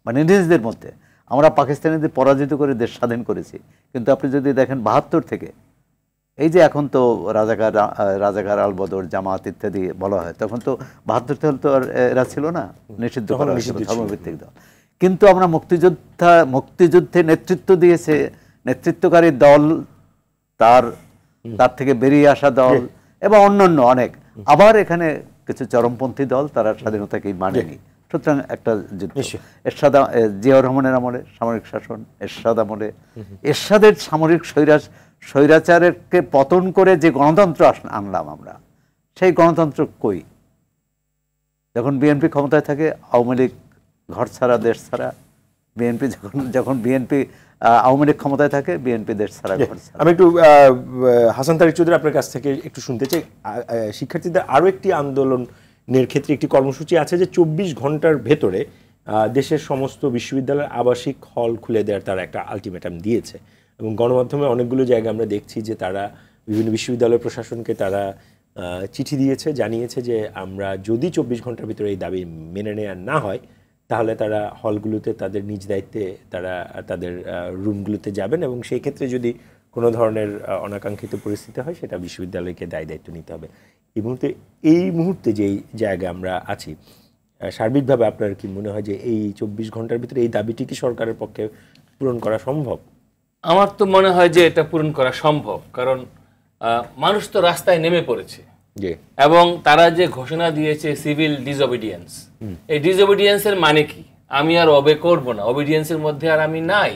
S3: মানে নিজেদের মধ্যে। আমরা পাকিস্তানিদের পরাজিত করে দেশ স্বাধীন করেছি, কিন্তু আপনি যদি দেখেন 72 থেকে এই যে এখন তো রাজাকার আলবদর জামাত ইত্যাদি বলা হয়, তখন তো 72 সাল তো আর এরা ছিল না, নিষিদ্ধ করা হয়েছিল ধর্মভিত্তিক দল। কিন্তু আমরা মুক্তিযুদ্ধে নেতৃত্বকারী দল, তার থেকে বেরিয়ে আসা দল এবং অন্যান্য অনেক, আবার এখানে কিছু চরমপন্থী দল, তারা স্বাধীনতাকে মানেনি। সুতরাং একটা যুদ্ধ। জিয়াউর রহমানের আমলে সামরিক শাসন, এরশাদ আমলে এরশাদের সামরিক স্বৈরাচারকে পতন করে যে গণতন্ত্র আনলাম আমরা, সেই গণতন্ত্র কই? যখন বিএনপি ক্ষমতায় থাকে আওয়ামী লীগ ঘর ছাড়া দেশ ছাড়া, বিএনপি যখন আওয়ামী লীগ ক্ষমতায় থাকে বিএনপি দেশ ছাড়া ঘর ছাড়া।
S1: আমি একটু হাসান তারিক চৌধুরী আপনার কাছ থেকে একটু শুনতে চাই। শিক্ষার্থীদের আরও একটি আন্দোলনের ক্ষেত্রে একটি কর্মসূচি আছে যে 24 ঘন্টার ভেতরে দেশের সমস্ত বিশ্ববিদ্যালয়ের আবাসিক হল খুলে দেওয়ার তারা একটা আলটিমেটাম দিয়েছে, এবং গণমাধ্যমে অনেকগুলো জায়গায় আমরা দেখছি যে তারা বিভিন্ন বিশ্ববিদ্যালয় প্রশাসনকে তারা চিঠি দিয়েছে, জানিয়েছে যে আমরা যদি 24 ঘন্টার ভিতরে এই দাবি মেনে নেওয়া না হয় তাহলে তারা হলগুলোতে তাদের নিজ দায়িত্বে তারা তাদের রুমগুলোতে যাবেন, এবং সেই ক্ষেত্রে যদি কোনো ধরনের অনাকাঙ্ক্ষিত পরিস্থিতি হয় সেটা বিশ্ববিদ্যালয়কে দায়িত্ব নিতে হবে। এই মুহূর্তে যেই জায়গায় আমরা আছি, সার্বিকভাবে আপনার কি মনে হয় যে এই 24 ঘন্টার ভিতরে এই দাবিটি কি সরকারের পক্ষে পূরণ করা সম্ভব?
S4: আমার তো মনে হয় যে এটা পূরণ করা সম্ভব, কারণ মানুষ তো রাস্তায় নেমে পড়েছে, এবং তারা যে ঘোষণা দিয়েছে সিভিল ডিসঅবিডিয়েন্স, এই ডিসঅবিডিয়েন্সের মানে কি? আমি আর অবে করব না, অবিডিয়েন্সের মধ্যে আর আমি নাই।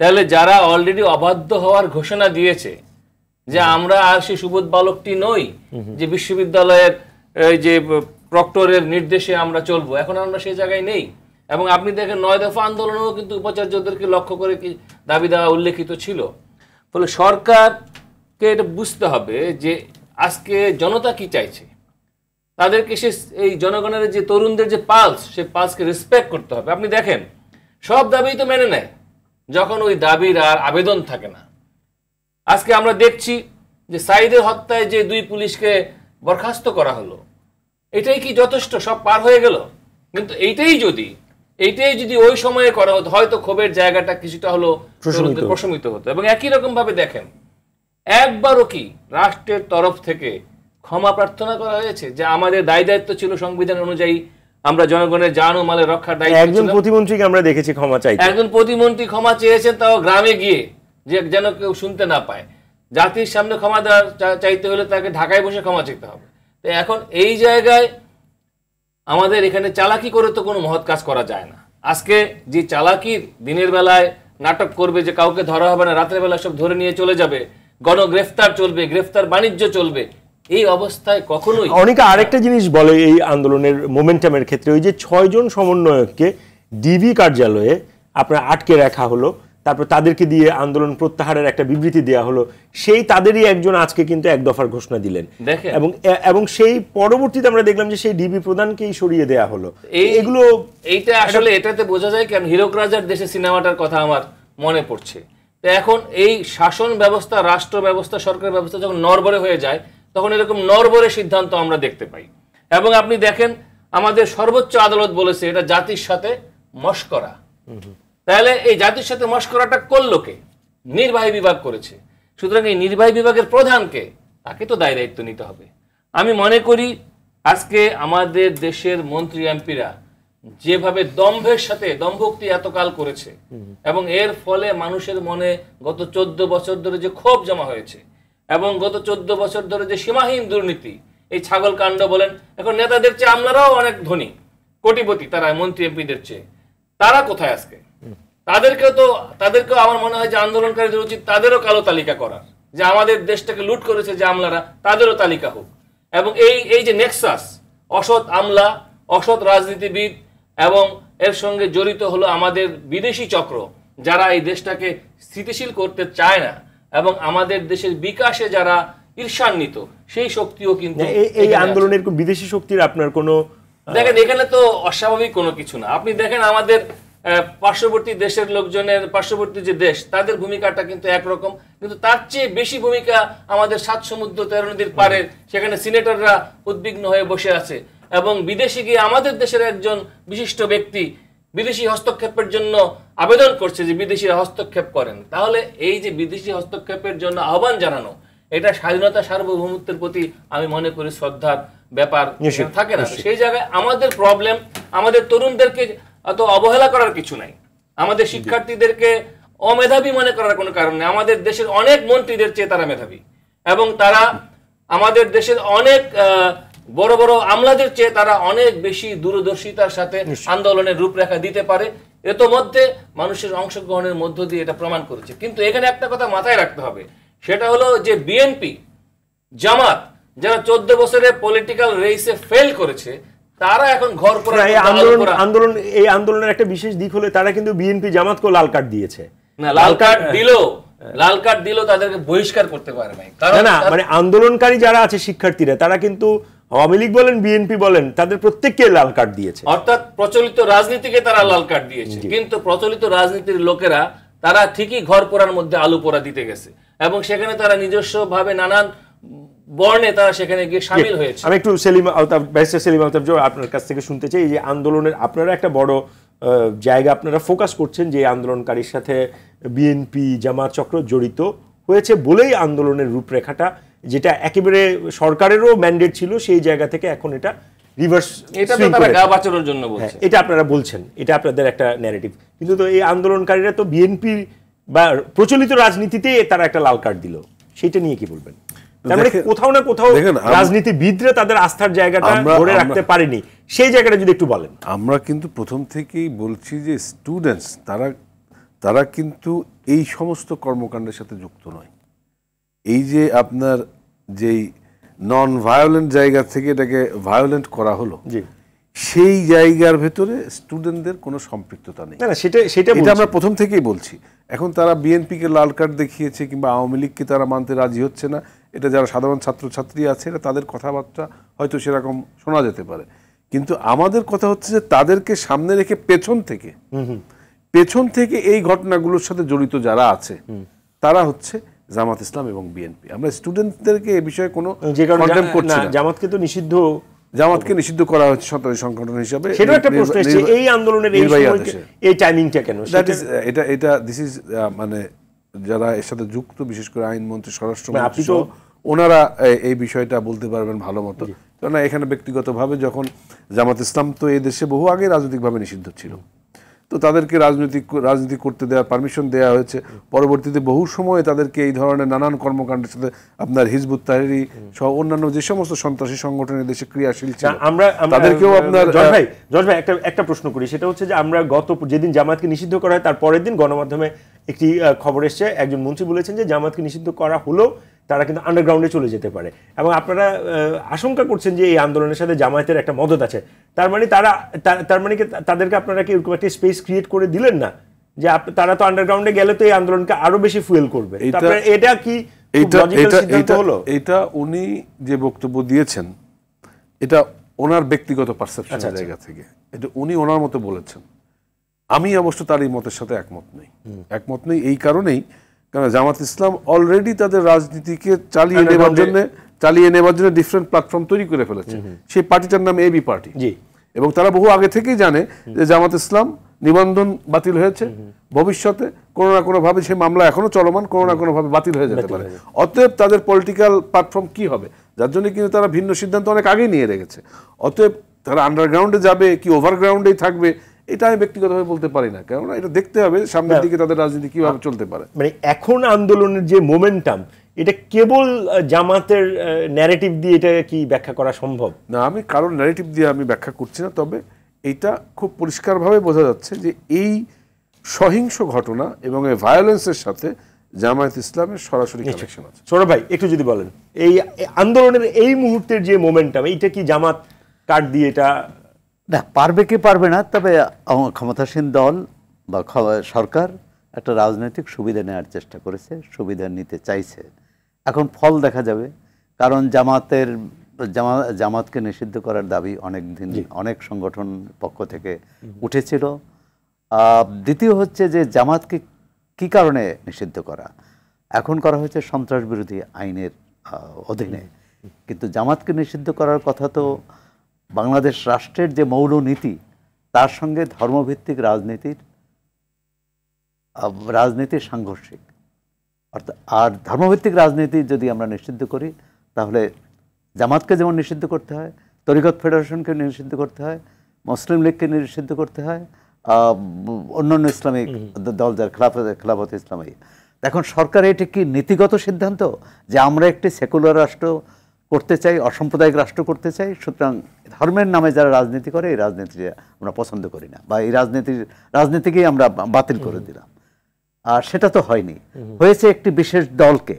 S4: তাহলে যারা অলরেডি অবাধ্য হওয়ার ঘোষণা দিয়েছে যে আমরা আর সেই সুবোধ বালকটি নই যে বিশ্ববিদ্যালয়ের যে প্রক্টরের নির্দেশে আমরা চলবো, এখন আমরা সেই জায়গায় নেই। এবং আপনি দেখেন 9 দফা আন্দোলনেও কিন্তু উপাচার্যদেরকে লক্ষ্য করে কি দাবি দেওয়া উল্লেখিত ছিল। ফলে সরকারকে এটা বুঝতে হবে যে আজকে জনতা কি চাইছে, তাদেরকে এই জনগণের যে তরুণদের যে পালস, সেই পালসকে রেসপেক্ট করতে হবে। আপনি দেখেন সব দাবি তো মেনে নেয় যখন ওই দাবির আর আবেদন থাকে না। আজকে আমরা দেখছি যে সাইদের হত্যায় যে 2 পুলিশকে বরখাস্ত করা হলো, এটাই কি যথেষ্ট? সব পার হয়ে গেল? কিন্তু এইটাই যদি ওই সময়ে করা হতো, হয়তো ক্ষোভের জায়গাটা কিছুটা হলো প্রশমিত হতো। এবং একই রকম ভাবে দেখেন, একবারও কি রাষ্ট্রের তরফ থেকে ক্ষমা প্রার্থনা করা হয়েছে যে আমাদের দায়িত্ব ছিল সংবিধান অনুযায়ী আমরা জনগণের জান ও মালের রক্ষার দায়িত্ব?
S1: একজন প্রতিমন্ত্রীকে আমরা দেখেছি ক্ষমা চাইতে।
S4: একজন প্রতিমন্ত্রী ক্ষমা চেয়েছেন, তাও গ্রামে গিয়ে, যে যেন কেউ শুনতে না পায়। জাতির সামনে ক্ষমা চাইতে হলে তাকে ঢাকায় বসে ক্ষমা চাইতে হবে। তো এখন এই জায়গায় আমাদের এখানে চালাকি করে তো কোনো মহৎ কাজ করা যায় না। আজকে যে চালাকির দিনের বেলায় নাটক করবে যে কাউকে ধরা হবে না, রাতের বেলা সব ধরে নিয়ে চলে যাবে, গণগ্রেফতার চলবে, গ্রেফতার বাণিজ্য চলবে, এই অবস্থায় কখনোই
S1: অনেকে আরেকটা জিনিস বলে এই আন্দোলনের মোমেন্টামের ক্ষেত্রে, ওই যে 6 জন সমন্বয়ককে ডিবি কার্যালয়ে আপনার আটকে রাখা হলো, তারপর তাদেরকে দিয়ে আন্দোলন প্রত্যাহারের একটা বিবৃতি দেওয়া হলো, সেই তাদেরই একজন আজকে কিন্তু এক দফার ঘোষণা দিলেন
S4: দেখেন।
S1: এবং সেই পরবর্তীতে আমরা দেখলাম যে সেই ডিবি প্রধানকেই সরিয়ে দেওয়া হলো। এগুলো
S4: এইটা আসলে এটাতে বোঝা যায় কেন হীরক রাজার দেশে সিনেমাটার কথা আমার মনে পড়ছে। তো এখন এই শাসন ব্যবস্থা, রাষ্ট্র ব্যবস্থা, সরকার ব্যবস্থা যখন নড়বড়ে হয়ে যায় তখন এরকম নড়বড়ে সিদ্ধান্ত আমরা দেখতে পাই। এবং আপনি দেখেন আমাদের সর্বোচ্চ আদালত বলেছে এটা জাতির সাথে মশকরা। তাহলে এই জাতির সাথে মশকরাটা করলো কে? নির্বাহী বিভাগ করেছে। সুতরাং এই নির্বাহী বিভাগের প্রধানকে, তাকে তো দায় দায়িত্ব নিতে হবে। আমি মনে করি আজকে আমাদের দেশের মন্ত্রী এমপিরা যেভাবে দম্ভের সাথে দম্ভক্তি এতকাল করেছে এবং এর ফলে মানুষের মনে গত 14 বছর ধরে যে ক্ষোভ জমা হয়েছে এবং গত 14 বছর ধরে যে সীমাহীন দুর্নীতি, এই ছাগল কাণ্ড বলেন, এখন নেতাদের চেয়ে আমলারাও অনেক ধনী কোটিপতি, তারা মন্ত্রী এমপিদের চেয়ে, তারা কোথায় আজকে? তাদেরকেও আমার মনে হয় যে আন্দোলনকারীদের উচিত তাদেরও কালো তালিকা করার, যে আমাদের দেশটাকে লুট করেছে যে আমলারা, তাদেরও তালিকা হোক। এবং এই যে নেক্সাস, অসৎ আমলা, অসৎ রাজনীতিবিদ এবং এর সঙ্গে জড়িত হলো আমাদের বিদেশি চক্র, যারা এই দেশটাকে স্থিতিশীল করতে চায় না এবং আমাদের দেশের বিকাশে যারা ঈর্ষান্বিত, সেই শক্তিও কিন্তু
S1: এই আন্দোলনের বিদেশি শক্তির আপনার কোনো
S4: দেখেন এখানে তো অস্বাভাবিক কোনো কিছু না। আপনি দেখেন আমাদের পার্শ্ববর্তী দেশের লোকজনের, পার্শ্ববর্তী যে দেশ, তাদের ভূমিকাটা কিন্তু একরকম, কিন্তু তার চেয়ে বেশি ভূমিকা আমাদের 7 সমুদ্র 13 নদীর পারের, সেখানে সিনেটররা উদ্বিগ্ন হয়ে বসে আছে এবং বিদেশে গিয়ে আমাদের দেশের একজন বিশিষ্ট ব্যক্তি বিদেশি হস্তক্ষেপের জন্য আবেদন করছে যে বিদেশিরা হস্তক্ষেপ করেন। তাহলে এই যে বিদেশি হস্তক্ষেপের জন্য আহ্বান জানানো, এটা স্বাধীনতা সার্বভৌমত্বের প্রতি আমি মনে করি শ্রদ্ধার ব্যাপার থাকে না। সেই জায়গায় আমাদের প্রবলেম, আমাদের তরুণদেরকে অত অবহেলা করার কিছু নাই, আমাদের শিক্ষার্থীদেরকে অমেধাবী মনে করার কোনো কারণ নেই। আমাদের দেশের অনেক মন্ত্রীদের চেয়ে তারা মেধাবী এবং তারা আমাদের দেশের অনেক বড় বড় আমলাদের চেয়ে তারা অনেক বেশি দূরদর্শিতার সাথে আন্দোলনের রূপরেখা দিতে পারে। ইতোমধ্যে মানুষের অংশগ্রহণের মধ্য দিয়ে এটা প্রমাণ করেছে। কিন্তু এখানে একটা কথা মাথায় রাখতে হবে, সেটা হলো যে বিএনপি, জামাত, যারা 14 বছরে পলিটিক্যাল রেসে ফেল করেছে, তারা এখন ঘর পড়া
S1: এই আন্দোলনের একটা বিশেষ দিক হলো তারা কিন্তু বিএনপি জামাতকে লাল কার্ড দিয়েছে।
S4: না, লাল কার্ড দিল তাদেরকে বহিষ্কার করতে পারে নাই। কারণ
S1: না, মানে আন্দোলনকারী যারা আছে শিক্ষার্থীরা, তারা কিন্তু আওয়ামী লীগ বলেন, বিএনপি বলেন, তাদের প্রত্যেককে লাল কার্ড দিয়েছে।
S4: অর্থাৎ প্রচলিত রাজনীতিকে তারা লাল কার্ড দিয়েছে। কিন্তু প্রচলিত রাজনীতির লোকেরা তারা ঠিকই ঘর পোড়ার মধ্যে আলু পোড়া দিতে গেছে এবং সেখানে তারা নিজস্ব ভাবে নানান বর্ণে তারা সেখানে গিয়ে শামিল হয়েছে।
S1: আমি একটু ব্যারিস্টার সেলিম আলতাফ আপনার কাছ থেকে শুনতে চাই, এই যে আন্দোলনের আপনারা একটা বড় জায়গা আপনারা ফোকাস করছেন যে আন্দোলনকারীর সাথে বিএনপি জামাত চক্র জড়িত হয়েছে বলেই আন্দোলনের রূপরেখাটা, যেটা একেবারে সরকারেরও ম্যান্ডেট ছিল, সেই জায়গা থেকে এখন এটা রিভার্স,
S4: এটা তো তারা গা বাঁচানোর জন্য বলছে,
S1: এটা আপনারা বলছেন, এটা আপনাদের একটা ন্যারেটিভ। কিন্তু তো এই আন্দোলনকারীরা তো বিএনপি বা প্রচলিত রাজনীতিতে তারা একটা লাল কার্ড দিল, সেটা নিয়ে কি বলবেন? তার মানে কোথাও না কোথাও রাজনীতিবিদরা তাদের আস্থার জায়গাটা ধরে রাখতে পারেনি, সেই জায়গাটা যদি একটু বলেন।
S2: আমরা কিন্তু প্রথম থেকেই বলছি যে স্টুডেন্টস তারা কিন্তু এই সমস্ত কর্মকাণ্ডের সাথে যুক্ত নয়। এই যে আপনার যেই নন ভায়োলেন্ট জায়গা থেকে এটাকে ভায়োলেন্ট করা হলো, সেই জায়গার ভেতরে স্টুডেন্টদের কোনো সম্পৃক্ততা নেই।
S1: না, সেটা
S2: আমরা প্রথম থেকেই বলছি। এখন তারা বিএনপিকে লাল কার্ড দেখিয়েছে কিংবা আওয়ামী লীগকে তারা মানতে রাজি হচ্ছে না, এটা যারা সাধারণ ছাত্রছাত্রী আছে এটা তাদের কথাবার্তা হয়তো সেরকম শোনা যেতে পারে, কিন্তু আমাদের কথা হচ্ছে যে তাদেরকে সামনে রেখে পেছন থেকে এই ঘটনাগুলোর সাথে জড়িত যারা আছে তারা হচ্ছে জামাত ইসলাম এবং বিএনপি। আমরা স্টুডেন্টদেরকে এই বিষয়ে কোনো কন্ডেম করছি না। জামাতকে নিষিদ্ধ করা হচ্ছে সরকারি সংগঠন হিসেবে।
S1: সেটা একটা প্রশ্ন এসেছে, এই আন্দোলনের এই টাইমিংটা কেন?
S2: এটা দিস ইজ মানে যারা এর সাথে যুক্ত, বিশেষ করে আইনমন্ত্রী, স্বরাষ্ট্রমন্ত্রী, ওনারা এই বিষয়টা বলতে পারবেন ভালো মতো। কেননা এখানে ব্যক্তিগতভাবে যখন জামাত ইসলাম তো এই দেশে বহু আগে রাজনৈতিকভাবে নিষিদ্ধ ছিল, তো তাদেরকে রাজনীতি করতে দেওয়ার পারমিশন দেওয়া হয়েছে। পরবর্তীতে বহু সময় তাদেরকে এই ধরনের নানান কর্মকাণ্ডের সাথে আপনার হিজবুত তাহরির সহ অন্যান্য যে সমস্ত সন্ত্রাসী সংগঠনের দেশে ক্রিয়াশীল ছিল তাদেরকেও আপনার
S1: জজ ভাই একটা প্রশ্ন করি, সেটা হচ্ছে যে আমরা যেদিন জামাতকে নিষিদ্ধ করা হয় তার পরের দিন গণমাধ্যমে একটি খবর এসছে, একজন মন্ত্রী বলেছেন যে জামাতকে নিষিদ্ধ করা হলেও তারা কিন্তু আন্ডারগ্রাউন্ডে চলে যেতে পারে, এবং আপনারা আশঙ্কা করছেন যে এই আন্দোলনের সাথে জামায়াতের একটা মদত আছে। তার মানে তাদেরকে আপনারা কি এরকম একটা স্পেস ক্রিয়েট করে দিলেন না যে তারা তো আন্ডারগ্রাউন্ডে গেলে তো এই আন্দোলনকে আরো বেশি ফুয়েল করবে? এটা কি
S2: এটা উনি যে বক্তব্য দিয়েছেন এটা ওনার ব্যক্তিগত পারসেপশনের জায়গা থেকে, এটা উনি ওনার মতো বলেছেন। আমি অবশ্য তার এই মতের সাথে একমত নেই। এই কারণেই, কারণ জামাত ইসলাম অলরেডি তাদের রাজনীতিকে চালিয়ে নেবার জন্য ডিফারেন্ট প্ল্যাটফর্ম তৈরি করে ফেলেছে। সেই পার্টিটার নাম এবি পার্টি, এবং তারা বহু আগে থেকেই জানে যে জামাত ইসলাম নিবন্ধন বাতিল হয়েছে, ভবিষ্যতে কোনো না কোনো ভাবে সেই মামলা এখনো চলমান, কোনো না কোনো ভাবে বাতিল হয়ে যেতে পারে। অতএব তাদের পলিটিক্যাল প্ল্যাটফর্ম কি হবে, যার জন্য কিন্তু তারা ভিন্ন সিদ্ধান্ত অনেক আগেই নিয়ে রেখেছে। অতএব তারা আন্ডারগ্রাউন্ডে যাবে কি ওভারগ্রাউন্ডেই থাকবে এটা আমি ব্যক্তিগতভাবে বলতে পারি না, কেননা এটা দেখতে হবে সামনের দিকে তাদের রাজনীতি কিভাবে চলতে পারে।
S1: মানে এখন আন্দোলনের যে মোমেন্টাম, এটা কেবল জামাতের ন্যারেটিভ দিয়ে এটা কি ব্যাখ্যা করা সম্ভব
S2: না? আমি কারণ ন্যারেটিভ দিয়ে আমি ব্যাখ্যা করছি না, তবে এইটা খুব পরিষ্কারভাবে বোঝা যাচ্ছে যে এই সহিংস ঘটনা এবং এই ভায়োলেন্সের সাথে জামায়াত ইসলামের সরাসরি কানেকশন আছে।
S1: সৌরভ ভাই একটু যদি বলেন, এই আন্দোলনের এই মুহূর্তের যে মোমেন্টাম, এইটা কি জামাত কাট দিয়ে এটা
S3: না পারবে কি পারবে না, তবে ক্ষমতাসীন দল বা সরকার একটা রাজনৈতিক সুবিধা নেওয়ার চেষ্টা করেছে, সুবিধা নিতে চাইছে। এখন ফল দেখা যাবে, কারণ জামাতকে নিষিদ্ধ করার দাবি অনেক দিন অনেক সংগঠন পক্ষ থেকে উঠেছিল। দ্বিতীয় হচ্ছে যে জামাতকে কি কারণে নিষিদ্ধ করা, এখন করা হয়েছে সন্ত্রাস বিরোধী আইনের অধীনে, কিন্তু জামাতকে নিষিদ্ধ করার কথা তো বাংলাদেশ রাষ্ট্রের যে মৌলনীতি তার সঙ্গে ধর্মভিত্তিক রাজনীতির সাংঘর্ষিক। অর্থাৎ আর ধর্মভিত্তিক রাজনীতি যদি আমরা নিষিদ্ধ করি, তাহলে জামাতকে যেমন নিষিদ্ধ করতে হয়, তরিকত ফেডারেশনকে নিষিদ্ধ করতে হয়, মুসলিম লীগকে নিষিদ্ধ করতে হয়, অন্যান্য ইসলামিক দল যার খেলাফত ইসলামী। এখন সরকার এটা কি নীতিগত সিদ্ধান্ত যে আমরা একটি সেকুলার রাষ্ট্র করতে চাই, অসাম্প্রদায়িক রাষ্ট্র করতে চাই, সুতরাং ধর্মের নামে যারা রাজনীতি করে এই রাজনীতি আমরা পছন্দ করি না, বা এই রাজনীতিকেই আমরা বাতিল করে দিলাম? আর সেটা তো হয়নি, হয়েছে একটি বিশেষ দলকে,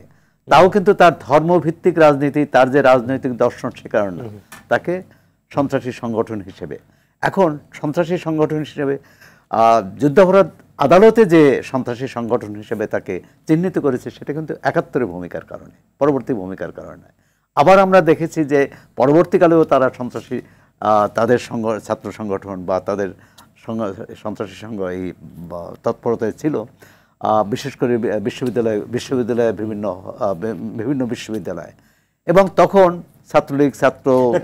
S3: তাও কিন্তু তার ধর্মভিত্তিক রাজনীতি, তার যে রাজনৈতিক দর্শন সে কারণে তাকে সন্ত্রাসী সংগঠন হিসেবে, এখন সন্ত্রাসী সংগঠন হিসেবে যুদ্ধাপরাধ আদালতে যে সন্ত্রাসী সংগঠন হিসেবে তাকে চিহ্নিত করেছে, সেটা কিন্তু ৭১-এর ভূমিকার কারণে, পরবর্তী ভূমিকার কারণে। আবার আমরা দেখেছি যে পরবর্তীকালেও তারা সন্ত্রাসী তাদের ছাত্র সংগঠন বা তাদের সন্ত্রাসী সংঘ এই তৎপরতায় ছিল, বিশেষ করে বিশ্ববিদ্যালয়ে বিভিন্ন বিশ্ববিদ্যালয়ে, এবং তখন ছাত্রলীগ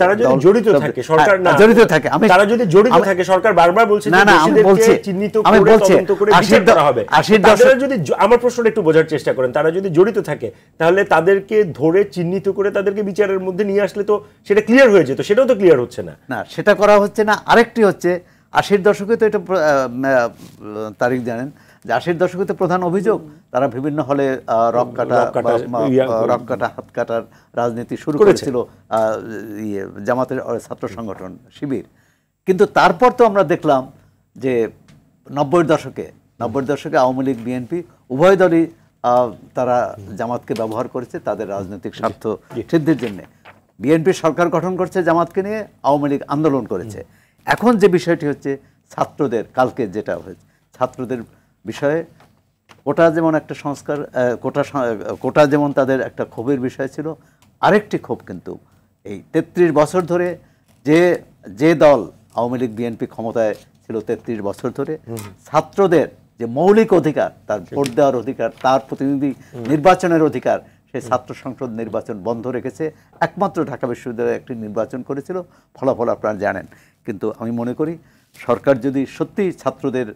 S1: তারা যদি জড়িত থাকে সরকার না জড়িত থাকে, তারা যদি জড়িত থাকে সরকার বারবার বলছে যে দোষীদেরকে চিহ্নিত করে তদন্ত করে বিচার করা হবে। তারা যদি, আমার প্রশ্নটা একটু বোঝার চেষ্টা করেন, তারা যদি জড়িত থাকে তাহলে তাদেরকে ধরে চিহ্নিত করে তাদেরকে বিচারের মধ্যে নিয়ে আসলে তো সেটা ক্লিয়ার হয়ে যেত, সেটাও তো ক্লিয়ার হচ্ছে না।
S3: না, সেটা করা হচ্ছে না। আরেকটি হচ্ছে ৮০-এর দশকে তো এটা তারিখ জানেন যে ৮০-এর দশকে তো প্রধান অভিযোগ তারা বিভিন্ন হলে রক কাটা, হাত কাটার রাজনীতি শুরু করেছিল জামাতের ছাত্র সংগঠন শিবির। কিন্তু তারপর তো আমরা দেখলাম যে ৯০-এর দশকে আওয়ামী লীগ বিএনপি উভয় দলই তারা জামাতকে ব্যবহার করেছে তাদের রাজনৈতিক স্বার্থ সিদ্ধির জন্য। বিএনপি সরকার গঠন করছে জামাতকে নিয়ে, আওয়ামী লীগ আন্দোলন করেছে। এখন যে বিষয়টি হচ্ছে ছাত্রদের, কালকে যেটা হয়েছে ছাত্রদের বিষয়ে, কোটা যেমন একটা সংস্কার, কোটা যেমন তাদের একটা ক্ষোভের বিষয় ছিল, আরেকটি ক্ষোভ কিন্তু এই ৩৩ বছর ধরে যে দল আওয়ামী লীগ বিএনপি ক্ষমতায় ছিল ৩৩ বছর ধরে, ছাত্রদের যে মৌলিক অধিকার, তার ভোট দেওয়ার অধিকার, তার প্রতিনিধি নির্বাচনের অধিকার, সেই ছাত্র সংসদ নির্বাচন বন্ধ রেখেছে। একমাত্র ঢাকা বিশ্ববিদ্যালয়ে একটি নির্বাচন করেছিল, ফলাফল আপনারা জানেন। কিন্তু আমি মনে করি সরকার যদি সত্যি ছাত্রদের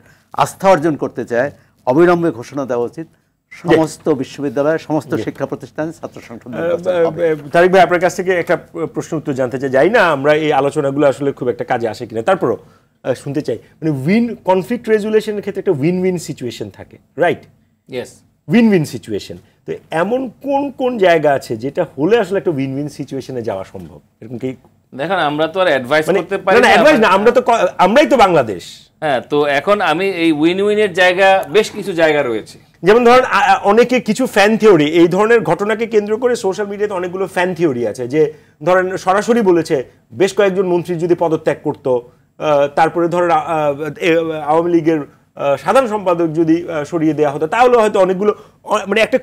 S3: আস্থা অর্জন করতে চায়, অবিলম্বে ঘোষণা দেওয়া উচিত সমস্ত বিশ্ববিদ্যালয়, সমস্ত শিক্ষা প্রতিষ্ঠানে ছাত্র সংসদ।
S1: তারিক ভাই, আপনার কাছ থেকে একটা প্রশ্ন উত্তর জানতে চাই, যাই না আমরা এই আলোচনাগুলো আসলে খুব একটা কাজে আসে কিনা, তারপরও শুনতে চাই, মানে কনফ্লিক্ট রেজুলেশনের ক্ষেত্রে একটা উইন উইন সিচুয়েশন থাকে, right?
S4: Yes,
S1: win win situation. তো এমন কোন কোন জায়গা আছে যেটা হলে আসলে একটা উইন উইন সিচুয়েশনে যাওয়া সম্ভব? এরকম কি?
S4: দেখেন আমরা তো আর অ্যাডভাইস করতে পারি
S1: না, অ্যাডভাইস না, আমরাই তো বাংলাদেশ।
S4: হ্যাঁ, তো এখন আমি এই উইন উইনের জায়গা, বেশ কিছু জায়গা রয়েছে।
S1: যেমন ধরেন অনেকে কিছু ফ্যান থিওরি, এই ধরনের ঘটনাকে কেন্দ্র করে সোশ্যাল মিডিয়াতে অনেকগুলো ফ্যান থিওরি আছে, যে ধরেন সরাসরি বলেছে বেশ কয়েকজন মন্ত্রী যদি পদত্যাগ করতো, তারপরে ধরেন আওয়ামী লীগের সাধারণ সম্পাদক যদি সরিয়ে দেওয়া হতো, তাহলে হয়তো অনেকগুলো মানে একটা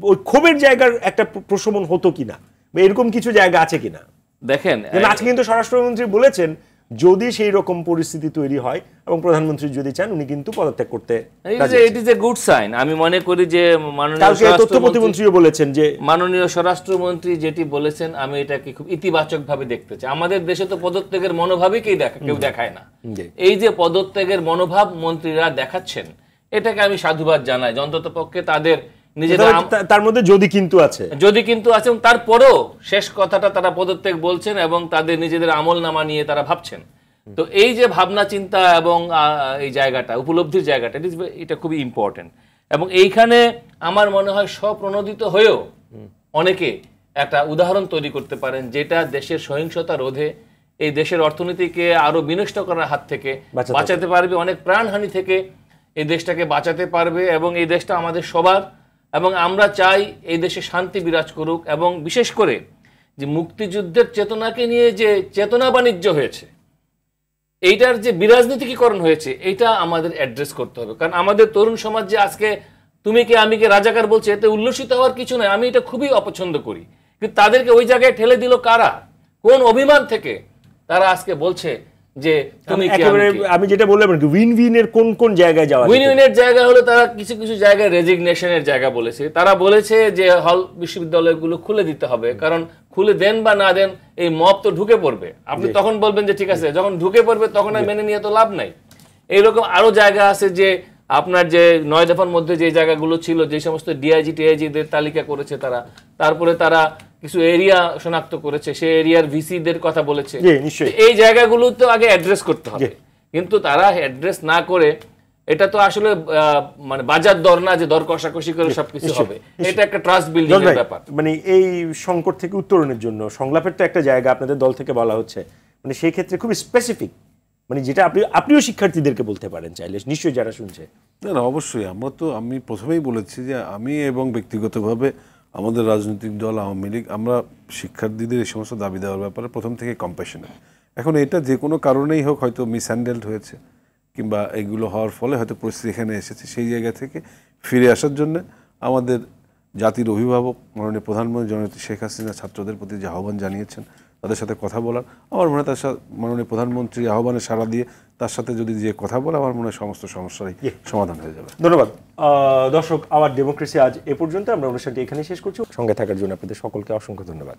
S1: ওই ক্ষোভের জায়গার একটা প্রশমন হতো কিনা, এরকম কিছু জায়গা আছে কিনা?
S4: দেখেন
S1: আজকে কিন্তু স্বরাষ্ট্রমন্ত্রী বলেছেন যদি সেই রকম পরিস্থিতি তৈরি হয় এবং প্রধানমন্ত্রী যদি চান উনি কিন্তু পদত্যাগ করতে রাজি
S4: it is a good sign. আমি মনে করি যে
S1: তথ্য প্রতিমন্ত্রীও বলেছেন যে
S4: মাননীয় স্বরাষ্ট্রমন্ত্রী যেটি বলেছেন আমি এটাকে খুব ইতিবাচক ভাবে দেখতে চাই। আমাদের দেশে তো পদত্যাগের মনোভাবই কেউ দেখায় না। এই যে পদত্যাগের মনোভাব মন্ত্রীরা দেখাচ্ছেন, এটাকে আমি সাধুবাদ জানাই। অন্তত পক্ষে তাদের নিজেদের,
S1: তার মধ্যে যদি কিন্তু আছে
S4: এবং তারপরেও শেষ কথাটা তারা পদত্যাগ বলছেন এবং তাদের নিজেদের আমলনামা নিয়ে তারা ভাবছেন। তো এই যে ভাবনা চিন্তা এবং এই জায়গাটা, উপলব্ধির জায়গাটা, এটা খুবই ইম্পর্টেন্ট। এবং এইখানে আমার মনে হয় স্বপ্রণোদিত হয়েও অনেকে একটা উদাহরণ তৈরি করতে পারেন, যেটা দেশের সহিংসতা রোধে, এই দেশের অর্থনীতিকে আরো বিনষ্ট করার হাত থেকে বাঁচাতে পারবে, অনেক প্রাণহানি থেকে এই দেশটাকে বাঁচাতে পারবে। এবং এই দেশটা আমাদের সবার, এবং আমরা চাই এই দেশে শান্তি বিরাজ করুক। এবং বিশেষ করে যে মুক্তিযুদ্ধের চেতনাকে নিয়ে যে চেতনা বাণিজ্য হয়েছে, এইটার যে বিরাজনীতিকরণ হয়েছে, এটা আমাদের অ্যাড্রেস করতে হবে। কারণ আমাদের তরুণ সমাজ যে আজকে তুমি কে আমি কে রাজাকার বলছে, এতে উল্লসিত হওয়ার কিছু নয়। আমি এটা খুবই অপছন্দ করি, কিন্তু তাদেরকে ওই জায়গায় ঠেলে দিল কারা? কোন অভিমান থেকে তারা আজকে বলছে যে তুমি কি আমি কে?
S1: আমি যেটা বললাম উইন উইনের কোন কোন জায়গায় যাওয়া?
S4: উইন উইনের জায়গা হলো তারা কিছু কিছু জায়গায় রেজিগনেশনের জায়গা বলেছে। তারা বলেছে যে হল বিশ্ববিদ্যালয়গুলো খুলে দিতে হবে, কারণ খুলে দেন বা না দেন এই মব তো ঢুকে পড়বে। আপনি তখন বলবেন যে ঠিক আছে, যখন ঢুকে পড়বে তখন আর মেনে নিয়ে তো লাভ নাই। এইরকম আরো জায়গা আছে যে আপনার যে 9 দফার মধ্যে যে জায়গাগুলো ছিল, যে সমস্ত ডিআইজি টিআইজিদের তালিকা করেছে তারা, তারপরে তারা কিছু এরিয়া শনাক্ত করেছে, সেই এরিয়ার ভিসিদের কথা বলেছে। এই জায়গাগুলো তো আগে অ্যাড্রেস করতে হবে, কিন্তু তারা অ্যাড্রেস না করে, এটা তো আসলে মানে বাজার দর না যে দর কষাকষি করে সবকিছু হবে। এটা একটা ট্রাস্ট বিল্ডিং এর ব্যাপার।
S1: মানে এই সংকট থেকে উত্তরণের জন্য সংলাপের তো একটা জায়গা আপনাদের দল থেকে বলা হচ্ছে, মানে সেই ক্ষেত্রে খুব স্পেসিফিক, মানে যেটা আপনিও শিক্ষার্থীদেরকে বলতে পারেন চাইলে, নিশ্চয়ই যারা শুনছে।
S2: না, অবশ্যই। আমি প্রথমেই বলেছি যে আমি এবং ব্যক্তিগতভাবে আমাদের রাজনৈতিক দল আওয়ামী লীগ, আমরা শিক্ষার্থীদের এই সমস্ত দাবি দেওয়ার ব্যাপারে প্রথম থেকে কম্প্যাশনেট। এখন এটা যে কোনো কারণেই হোক, হয়তো মিসহ্যান্ডেলড হয়েছে কিংবা এগুলো হওয়ার ফলে হয়তো পরিস্থিতি এখানে এসেছে, সেই জায়গা থেকে ফিরে আসার জন্য আমাদের জাতির অভিভাবক মাননীয় প্রধানমন্ত্রী জননেত্রী শেখ হাসিনা ছাত্রদের প্রতি যে আহ্বান জানিয়েছেন, তাদের সাথে কথা বলার, আমার মনে হয় তার সাথে মাননীয় প্রধানমন্ত্রী আহ্বানে সাড়া দিয়ে তার সাথে যদি যে কথা বলে, আমার মনে হয় সমস্ত সমস্যারই সমাধান হয়ে যাবে।
S1: ধন্যবাদ দর্শক। আওয়ার ডেমোক্রেসি আজ এ পর্যন্ত। আমরা অনুষ্ঠানটি এখানে শেষ করছি। সঙ্গে থাকার জন্য আপনাদের সকলকে অসংখ্য ধন্যবাদ।